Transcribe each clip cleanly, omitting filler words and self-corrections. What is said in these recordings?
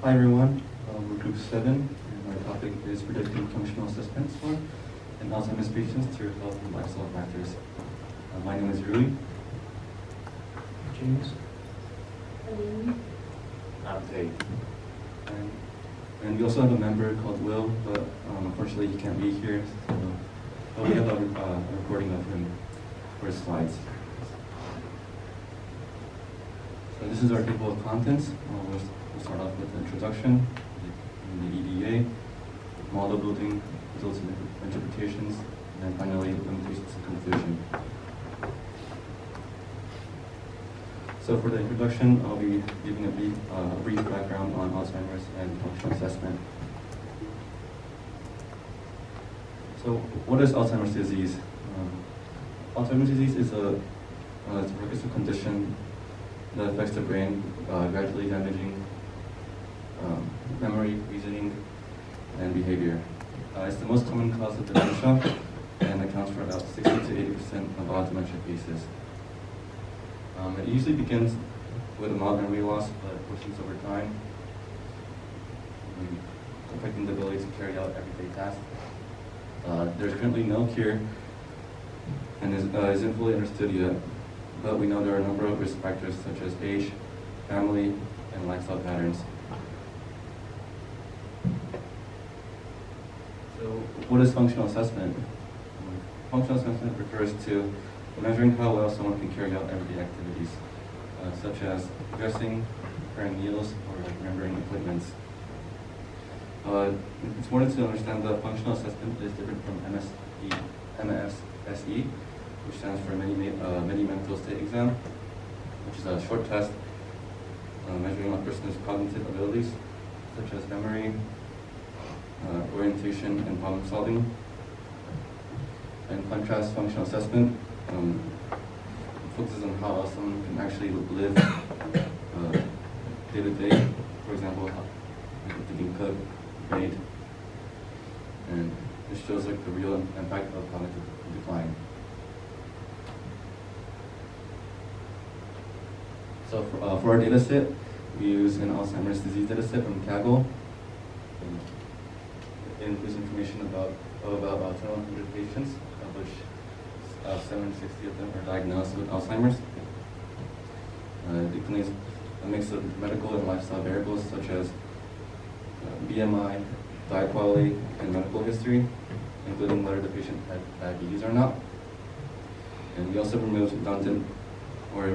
Hi everyone, we're group 7 and our topic is predicting functional assessment score in Alzheimer's patients through health and lifestyle factors. My name is Rui. James. I'm Tate. And we also have a member called Will, but unfortunately he can't be here, but we have a recording of him for his slides. So this is our table of contents. We'll start off with the introduction, the EDA, model building, results and interpretations, and then finally limitations and conclusion. So for the introduction, I'll be giving a brief background on Alzheimer's and functional assessment. So what is Alzheimer's disease? Alzheimer's disease is a progressive condition that affects the brain, gradually damaging memory, reasoning, and behavior. It's the most common cause of dementia and accounts for about 60 to 80% of all dementia cases. It usually begins with a mild memory loss, but worsens over time, affecting the ability to carry out everyday tasks. There's currently no cure and isn't fully understood yet, but we know there are a number of risk factors such as age, family, and lifestyle patterns. So what is functional assessment? Functional assessment refers to measuring how well someone can carry out everyday activities, such as dressing, preparing meals, or remembering appointments. It's important to understand that functional assessment is different from MSSE, which stands for Mini Mental State Exam, which is a short test measuring a person's cognitive abilities, such as memory, orientation, and problem solving. In contrast, functional assessment focuses on how well someone can actually live day to day. For example, they can cook, read, and this shows like the real impact of cognitive decline. So for our data set, we use an Alzheimer's disease data set from Kaggle. It includes information about 1,200 patients, of which 760 of them are diagnosed with Alzheimer's. It contains a mix of medical and lifestyle variables such as BMI, diet quality, and medical history, including whether the patient had diabetes or not. And we also remove redundant or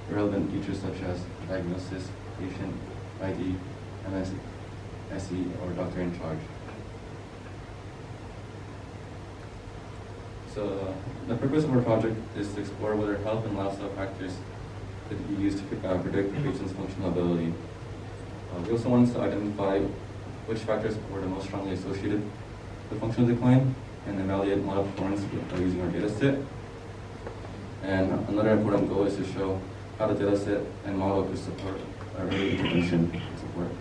irrelevant features such as diagnosis, patient ID, MSSE, or doctor in charge. So the purpose of our project is to explore whether health and lifestyle factors could be used to predict a patient's functional ability. We also wanted to identify which factors were the most strongly associated with functional decline and evaluate model performance using our data set. And another important goal is to show how the data set and model could support early intervention support.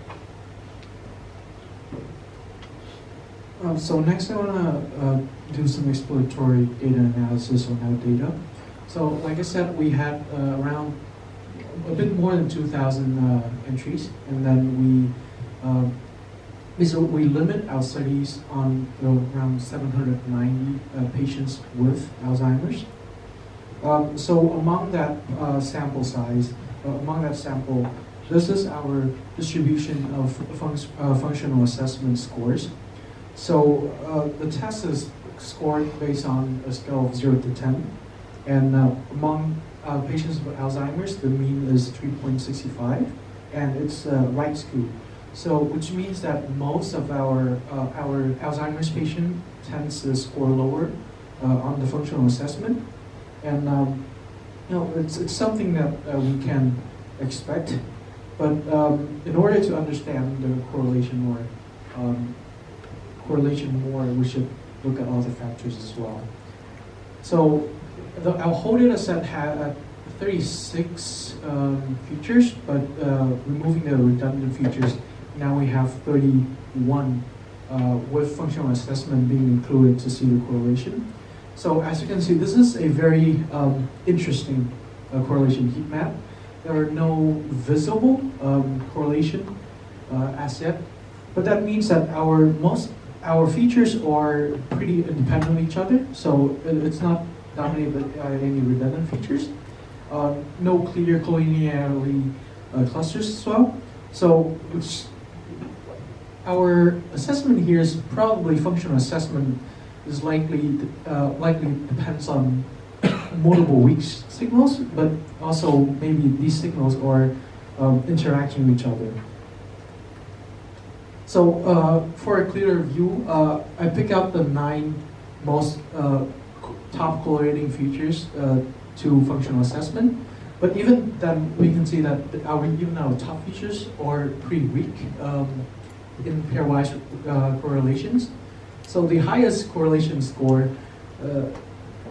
So next I want to do some exploratory data analysis on our data. So like I said, we had around a bit more than 2,000 entries, and then we limit our studies on around 790 patients with Alzheimer's. So among that sample size, this is our distribution of functional assessment scores. So the test is scored based on a scale of 0 to 10, and among patients with Alzheimer's, the mean is 3.65, and it's right skew. So which means that most of our Alzheimer's patient tends to score lower on the functional assessment, and it's something that we can expect, but in order to understand the correlation more, we should look at other factors as well. So our whole data set had 36 features, but removing the redundant features, now we have 31 with functional assessment being included to see the correlation. So as you can see, this is a very interesting correlation heat map. There are no visible correlation as yet. But that means that our features are pretty independent of each other, so it's not dominated by any redundant features. No clear collinearly clusters as well. So our assessment here is probably functional assessment is likely depends on multiple weak signals, but also maybe these signals are interacting with each other. So for a clearer view, I pick out the 9 most top correlating features to functional assessment. But even then, we can see that even our top features are pretty weak in pairwise correlations. So the highest correlation score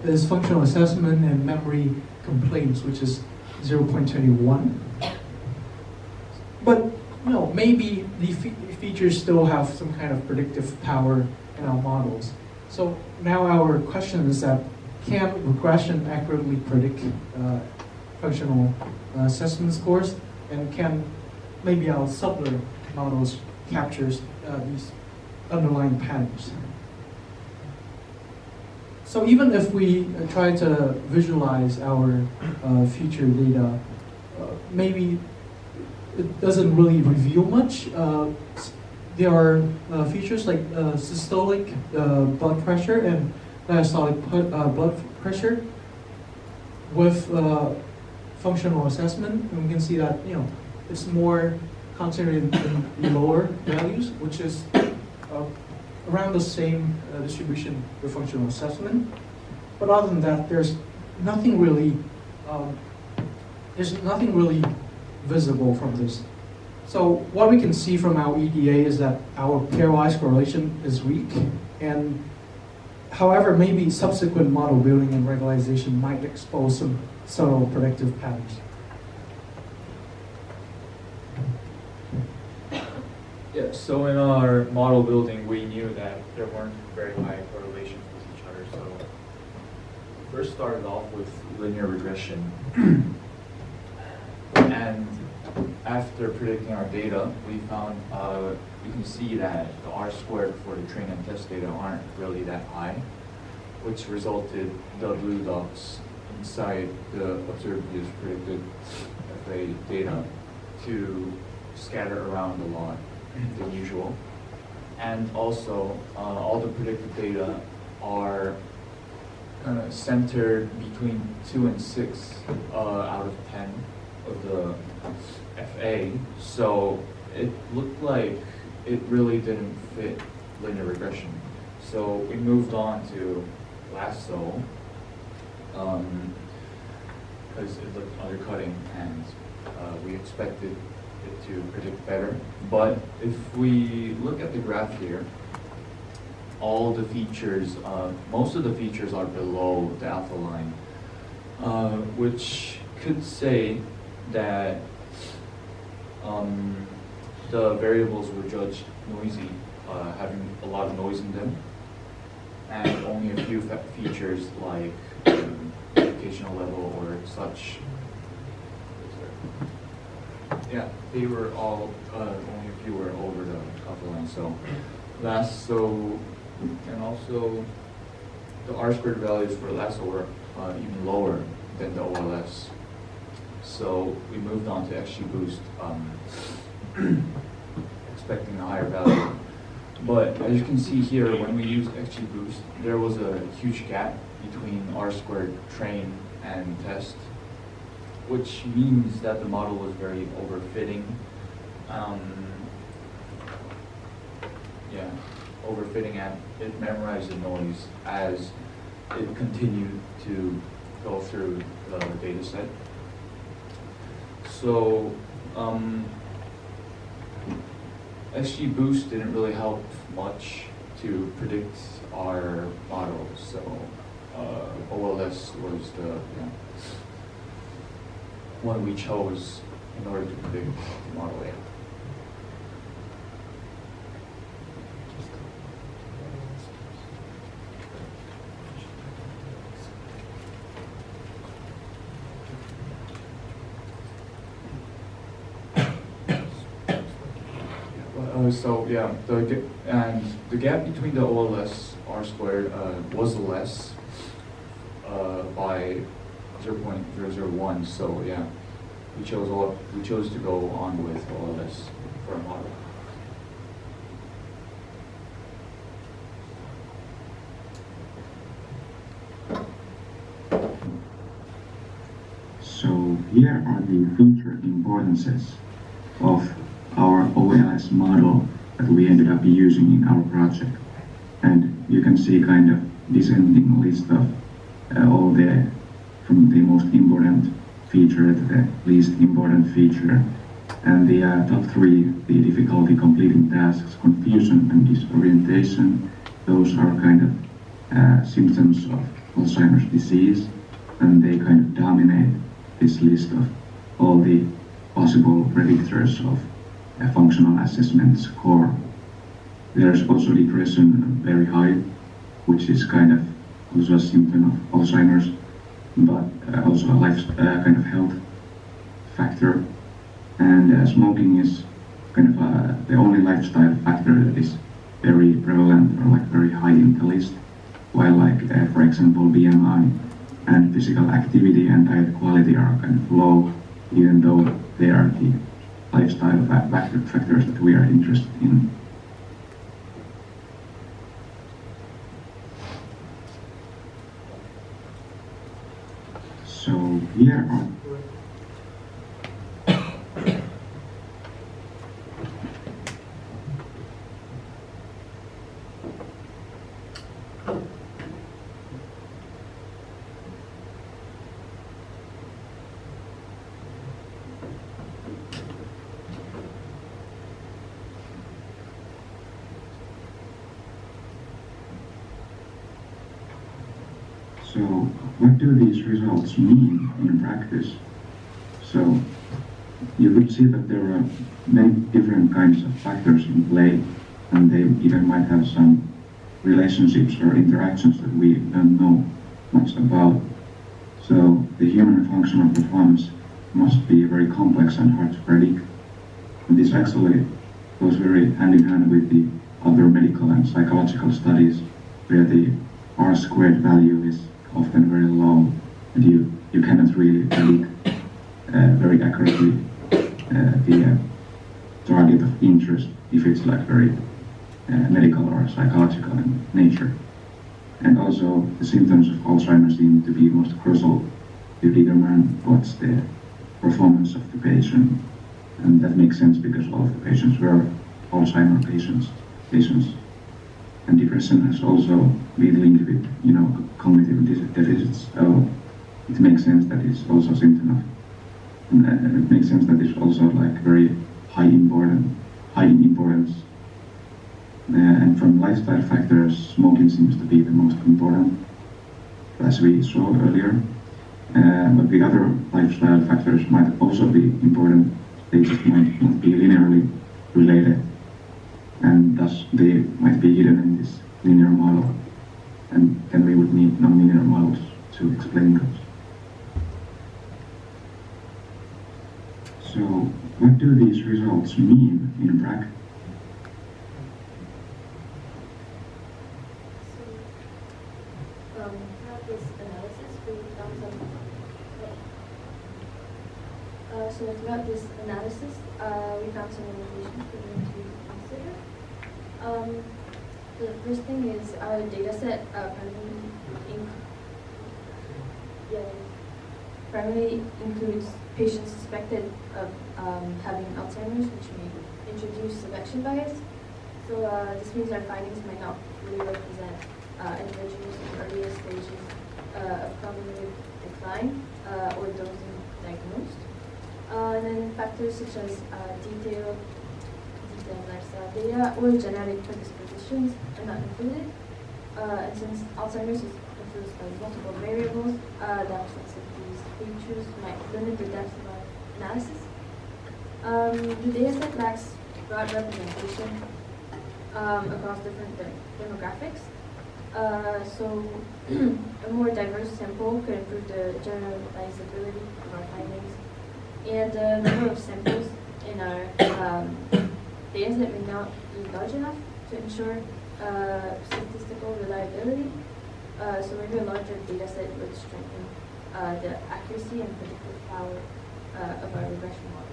is functional assessment and memory complaints, which is 0.21. But maybe the features still have some kind of predictive power in our models. So now our question is that, can regression accurately predict functional assessment scores, and can maybe our subtler models captures these underlying patterns? So even if we try to visualize our feature data, maybe it doesn't really reveal much. There are features like systolic blood pressure and diastolic blood pressure with functional assessment, and we can see that it's more concentrated in the lower values, which is around the same distribution with functional assessment. But other than that, there's nothing really visible from this. So what we can see from our EDA is that our pairwise correlation is weak, and however, maybe subsequent model building and regularization might expose some subtle predictive patterns. Yeah, so in our model building, we knew that there weren't very high correlations with each other. So we first started off with linear regression. And after predicting our data, we found you can see that the R-squared for the train and test data aren't really that high, which resulted the blue dots inside the observed views predicted FA data to scatter around a lot than usual. And also, all the predicted data are kind of centered between 2 and 6 out of 10 of the FA. So it looked like it really didn't fit linear regression. So we moved on to Lasso, because it looked undercutting, and we expected it to predict better. But if we look at the graph here, all the features, most of the features are below the alpha line, which could say that the variables were judged noisy, having a lot of noise in them, and only a few features like educational level or such. Yeah, they were all, only a few were over the alpha line. So Lasso, and also the R-squared values for Lasso were even lower than the OLS. So we moved on to XGBoost, expecting a higher value. But as you can see here, when we used XGBoost, there was a huge gap between R-squared train and test, which means that the model was very overfitting. Overfitting, and it memorized the noise as it continued to go through the data set. So XGBoost didn't really help much to predict our model. So OLS was the one we chose in order to predict the model A. So yeah, and the gap between the OLS R squared was less by 0.001. So yeah, we chose to go on with OLS for our model. So here are the feature importances of our OLS model that we ended up using in our project. And you can see kind of descending list of all the, from the most important feature to the least important feature. And the top three, the difficulty completing tasks, confusion and disorientation, those are kind of symptoms of Alzheimer's disease, and they kind of dominate this list of all the possible predictors of a functional assessment score. There's also depression very high, which is kind of also a symptom of Alzheimer's, but also a life kind of health factor. And smoking is kind of the only lifestyle factor that is very prevalent or like very high in the list, while like for example BMI and physical activity and diet quality are kind of low, even though they are the lifestyle factors that we are interested in. So here are So what do these results mean in practice? So you could see that there are many different kinds of factors in play, and they even might have some relationships or interactions that we don't know much about. So the human functional performance must be very complex and hard to predict. And this actually goes very hand in hand with the other medical and psychological studies where the R squared value is often very low, and you cannot really predict very accurately the target of interest if it's like very medical or psychological in nature. And also the symptoms of Alzheimer's seem to be most crucial to determine what's the performance of the patient. And that makes sense because all of the patients were Alzheimer's patients. And depression has also been linked with, cognitive deficits. So it makes sense that it's also a symptom of, and it makes sense that it's also like very high in importance. And from lifestyle factors, smoking seems to be the most important, as we saw earlier. But the other lifestyle factors might also be important. They just might not be linearly related, and thus they might be hidden in this linear model. And then we would need nonlinear models to explain those. So what do these results mean in practice? Throughout this analysis, we found some. So throughout this analysis, we found some limitations for them to consider. The first thing is our data set primarily includes patients suspected of having Alzheimer's, which may introduce selection bias. So this means our findings might not really represent individuals in earlier stages of cognitive decline or those diagnosed. And then factors such as detailed lifestyle data or genetic predispositions are not included. And since Alzheimer's is influenced by multiple variables, the absence of these features might limit the depth of our analysis. The dataset lacks broad representation across different demographics. So a more diverse sample could improve the generalizability of our findings. And the number of samples in our data set may not be large enough to ensure statistical reliability. So maybe a larger data set would strengthen the accuracy and predictive power of our regression models.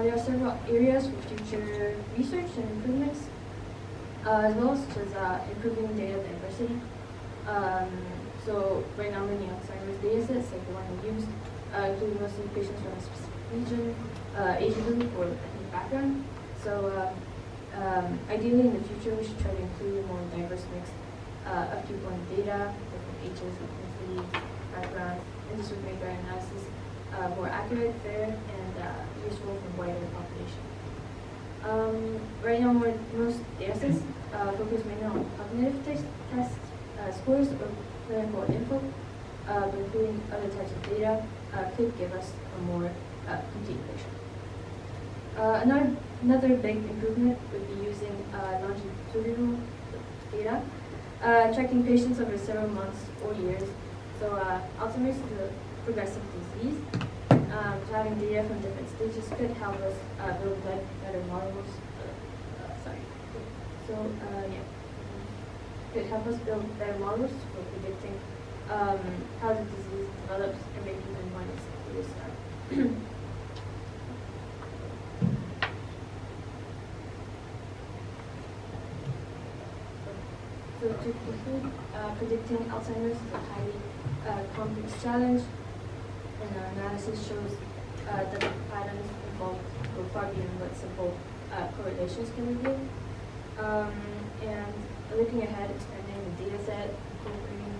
There are several areas for future research and improvements, as well, such as improving data diversity. So right now, many Alzheimer's data sets, like the one we used, include mostly patients from a specific region, age group, or ethnic background. So ideally, in the future, we should try to include a more diverse mix of people in data, different ages, ethnicities, backgrounds, and this would make our analysis more accurate, fair, and useful for wider population. Right now, most data sets focus mainly on cognitive test scores or clinical info, but including other types of data could give us a more complete picture. Another big improvement would be using longitudinal data, tracking patients over several months or years. So Alzheimer's is a progressive disease. So having data from different stages could help us build better models. Could help us build better models for predicting how the disease develops and maybe even when it's likely to start. So to conclude, predicting Alzheimer's is a highly complex challenge, and our analysis shows that the patterns involved go far beyond what simple correlations can reveal. And looking ahead, expanding the data set, incorporating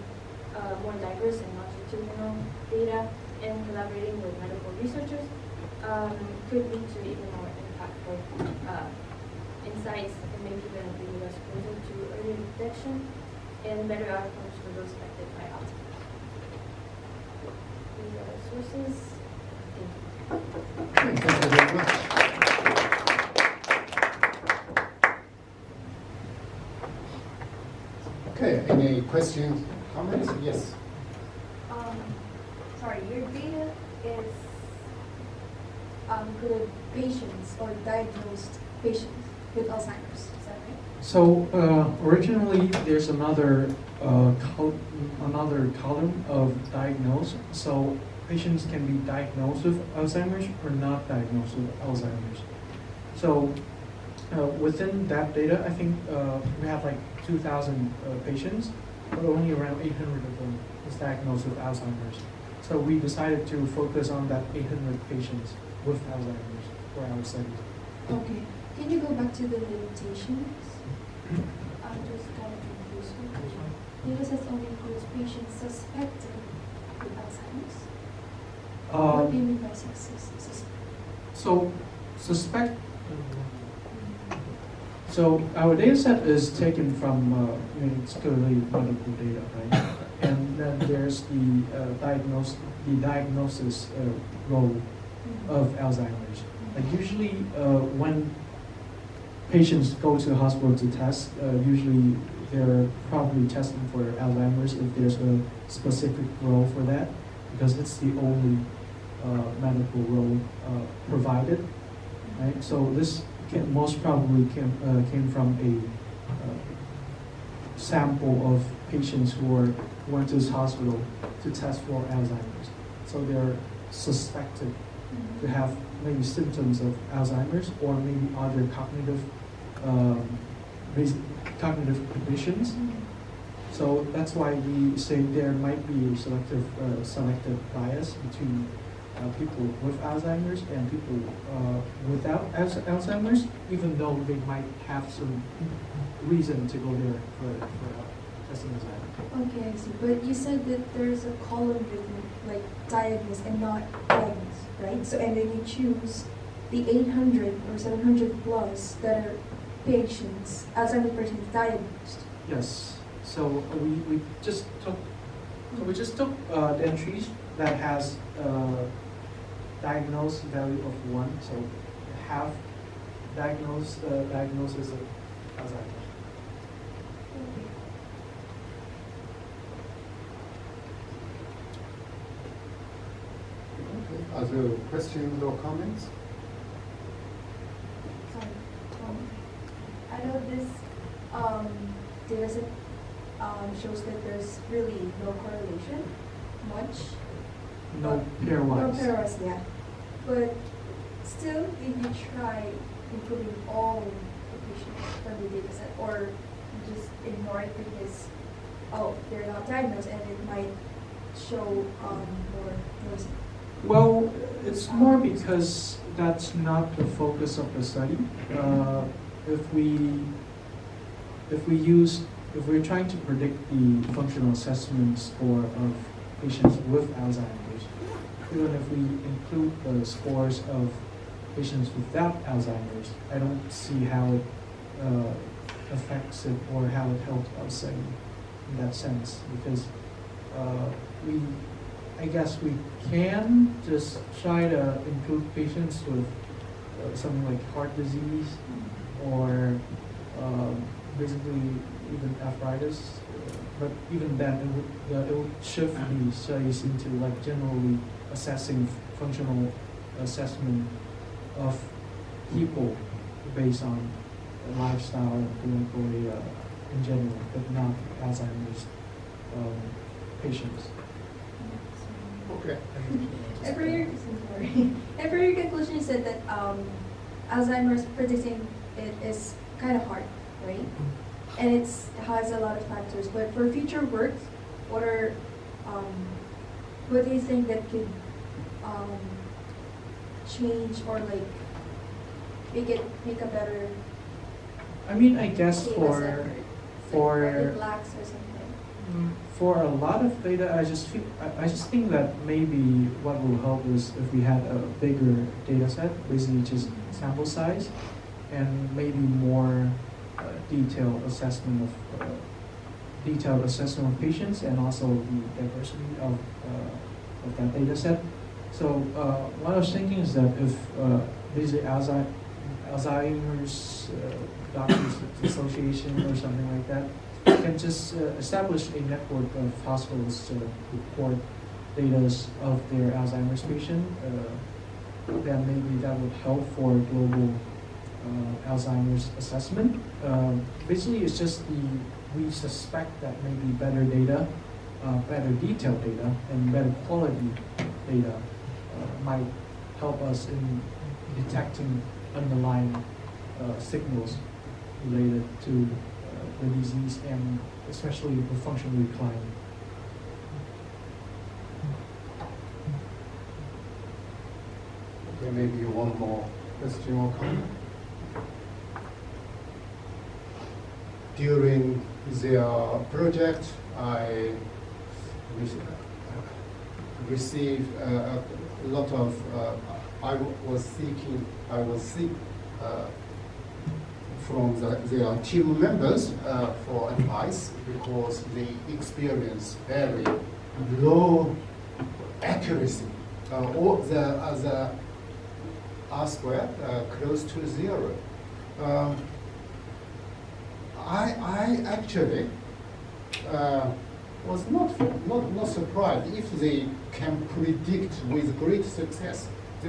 more diverse and longitudinal data, and collaborating with medical researchers could lead to even more impactful insights and maybe even bring us closer to early detection and better outcomes for those affected by Alzheimer's. These are our sources. Thank you. Thank you very much. Okay, any questions, comments? Yes. Sorry, your data is for the patients or diagnosed patients with Alzheimer's, is that right? So originally, there's another column of diagnosed. So patients can be diagnosed with Alzheimer's or not diagnosed with Alzheimer's. So within that data, I think we have like 2,000 patients, but only around 800 of them is diagnosed with Alzheimer's. So we decided to focus on that 800 patients with Alzheimer's for our studies. Okay. Can you go back to the limitations? I'm just kind of confused. Data sets only includes patients suspected with Alzheimer's. What do you mean by suspect? So suspect. So our data set is taken from, it's clearly medical data, right? And then there's the diagnosis role of Alzheimer's. Like usually, when patients go to the hospital to test, usually they're probably testing for Alzheimer's if there's a specific role for that, because it's the only medical role provided, right? So this most probably came from a sample of patients who went to this hospital to test for Alzheimer's. So they're suspected to have maybe symptoms of Alzheimer's or maybe other cognitive conditions. So that's why we say there might be a selective bias between people with Alzheimer's and people without Alzheimer's, even though they might have some reason to go there for testing Alzheimer's. Okay, I see. But you said that there's a column written like diagnosed and not diagnosed, right? So and then you choose the 800 or 700 plus that are patients, Alzheimer's patients diagnosed. Yes. So we just took the entries that has diagnosed value of 1, so half diagnosis of Alzheimer's. Okay. Other questions or comments? I know this data set shows that there's really no correlation much. No No pairwise. pairwise, yeah. But still, did you try including all the patients from the data set, or you just ignore it because, oh, they're not diagnosed and it might show more noise? Well, it's more because that's not the focus of the study. If we're trying to predict the functional assessment score of patients with Alzheimer's, even if we include the scores of patients without Alzheimer's, I don't see how it affects it or how it helps our study in that sense, because I guess we can just try to include patients with something like heart disease or basically even arthritis, but even then it would shift the studies into like generally assessing functional assessment of people based on lifestyle and clinically in general, but not Alzheimer's patients. Okay. And for your, and for your conclusion, you said that Alzheimer's predicting it is kind of hard, right? And it has a lot of factors. But for future work, what are what do you think that could change or like make a better I mean, I guess data for set? for Like, it lacks or something. for a lot of data, I just think that maybe what will help is if we had a bigger data set, basically just sample size, and maybe more detailed assessment of patients, and also the diversity of that data set. So what I was thinking is that if basically Alzheimer's Doctors Association or something like that can just establish a network of hospitals to report data of their Alzheimer's patient, then maybe that would help for global Alzheimer's assessment. Basically, it's just we suspect that maybe better data, better detailed data, and better quality data might help us in detecting underlying signals related to the disease and especially the functional decline. Okay, maybe one more question or comment. During their project, I received a lot of. I was seeking from their team members for advice because they experience very low accuracy, or the R squared close to 0. I actually was not surprised if they can predict with great success